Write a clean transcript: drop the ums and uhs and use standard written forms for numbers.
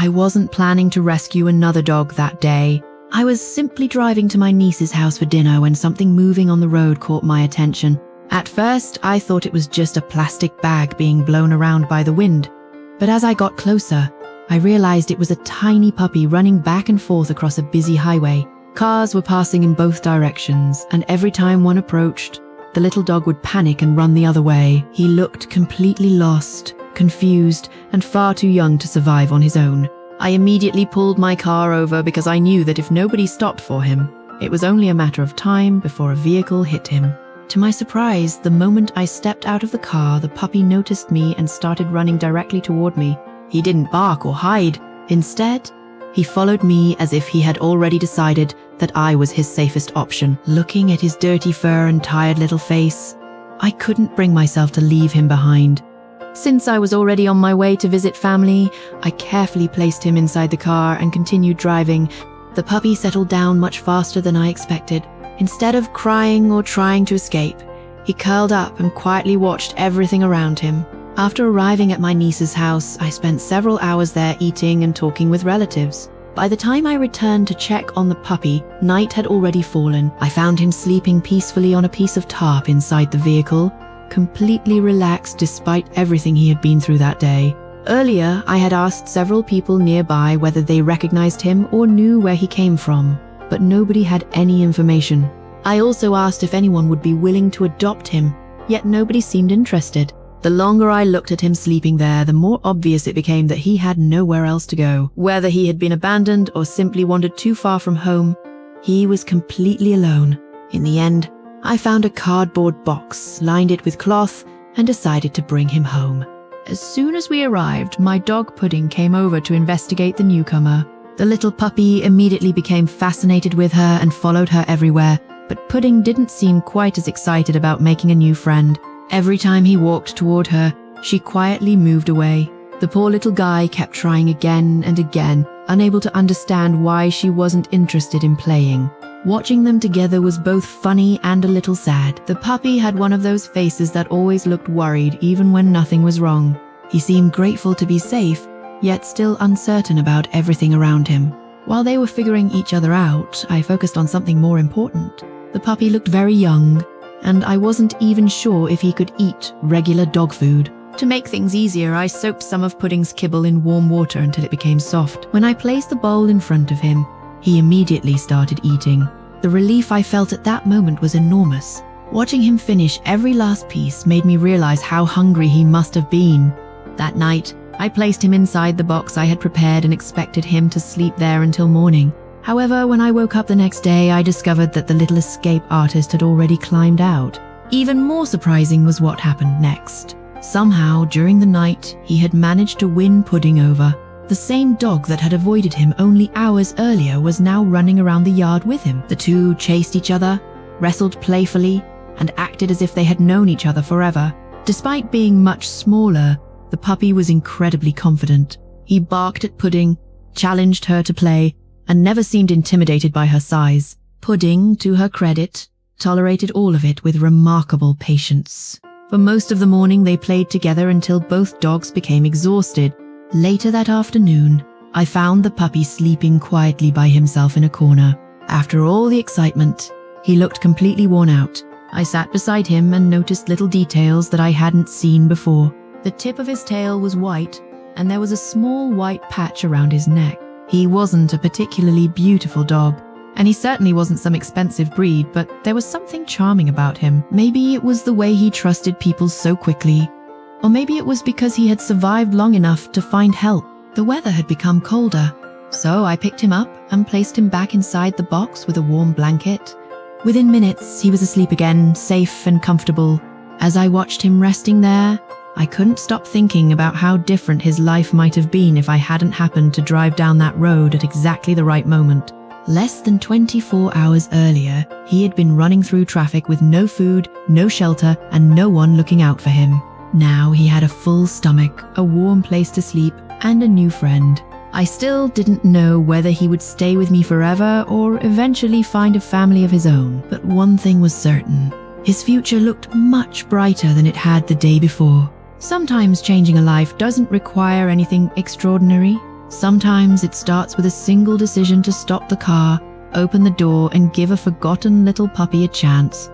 I wasn't planning to rescue another dog that day. I was simply driving to my niece's house for dinner when something moving on the road caught my attention. At first, I thought it was just a plastic bag being blown around by the wind. But as I got closer, I realized it was a tiny puppy running back and forth across a busy highway. Cars were passing in both directions, and every time one approached, the little dog would panic and run the other way. He looked completely lost, confused, and far too young to survive on his own. I immediately pulled my car over because I knew that if nobody stopped for him, it was only a matter of time before a vehicle hit him. To my surprise, the moment I stepped out of the car, the puppy noticed me and started running directly toward me. He didn't bark or hide. Instead, he followed me as if he had already decided that I was his safest option. Looking at his dirty fur and tired little face, I couldn't bring myself to leave him behind. Since I was already on my way to visit family, I carefully placed him inside the car and continued driving. The puppy settled down much faster than I expected. Instead of crying or trying to escape, he curled up and quietly watched everything around him. After arriving at my niece's house, I spent several hours there eating and talking with relatives. By the time I returned to check on the puppy, night had already fallen. I found him sleeping peacefully on a piece of tarp inside the vehicle, completely relaxed despite everything he had been through that day. Earlier, I had asked several people nearby whether they recognized him or knew where he came from, but nobody had any information. I also asked if anyone would be willing to adopt him, yet nobody seemed interested. The longer I looked at him sleeping there, the more obvious it became that he had nowhere else to go. Whether he had been abandoned or simply wandered too far from home, he was completely alone. In the end, I found a cardboard box, lined it with cloth, and decided to bring him home. As soon as we arrived, my dog Pudding came over to investigate the newcomer. The little puppy immediately became fascinated with her and followed her everywhere, but Pudding didn't seem quite as excited about making a new friend. Every time he walked toward her, she quietly moved away. The poor little guy kept trying again and again, unable to understand why she wasn't interested in playing. Watching them together was both funny and a little sad. The puppy had one of those faces that always looked worried even when nothing was wrong. He seemed grateful to be safe, yet still uncertain about everything around him. While they were figuring each other out, I focused on something more important. The puppy looked very young, and I wasn't even sure if he could eat regular dog food. To make things easier, I soaked some of Pudding's kibble in warm water until it became soft. When I placed the bowl in front of him, he immediately started eating. The relief I felt at that moment was enormous. Watching him finish every last piece made me realize how hungry he must have been. That night, I placed him inside the box I had prepared and expected him to sleep there until morning. However, when I woke up the next day, I discovered that the little escape artist had already climbed out. Even more surprising was what happened next. Somehow, during the night, he had managed to win Pudding over. The same dog that had avoided him only hours earlier was now running around the yard with him. The two chased each other, wrestled playfully, and acted as if they had known each other forever. Despite being much smaller, the puppy was incredibly confident. He barked at Pudding, challenged her to play, and never seemed intimidated by her size. Pudding, to her credit, tolerated all of it with remarkable patience. For most of the morning, they played together until both dogs became exhausted. Later that afternoon, I found the puppy sleeping quietly by himself in a corner. After all the excitement, he looked completely worn out. I sat beside him and noticed little details that I hadn't seen before. The tip of his tail was white, and there was a small white patch around his neck. He wasn't a particularly beautiful dog, and he certainly wasn't some expensive breed, but there was something charming about him. Maybe it was the way he trusted people so quickly, or maybe it was because he had survived long enough to find help. The weather had become colder, so I picked him up and placed him back inside the box with a warm blanket. Within minutes, he was asleep again, safe and comfortable. As I watched him resting there, I couldn't stop thinking about how different his life might have been if I hadn't happened to drive down that road at exactly the right moment. Less than 24 hours earlier, he had been running through traffic with no food, no shelter, and no one looking out for him. Now he had a full stomach, a warm place to sleep, and a new friend. I still didn't know whether he would stay with me forever or eventually find a family of his own, but one thing was certain. His future looked much brighter than it had the day before. Sometimes changing a life doesn't require anything extraordinary. Sometimes it starts with a single decision to stop the car, open the door, and give a forgotten little puppy a chance.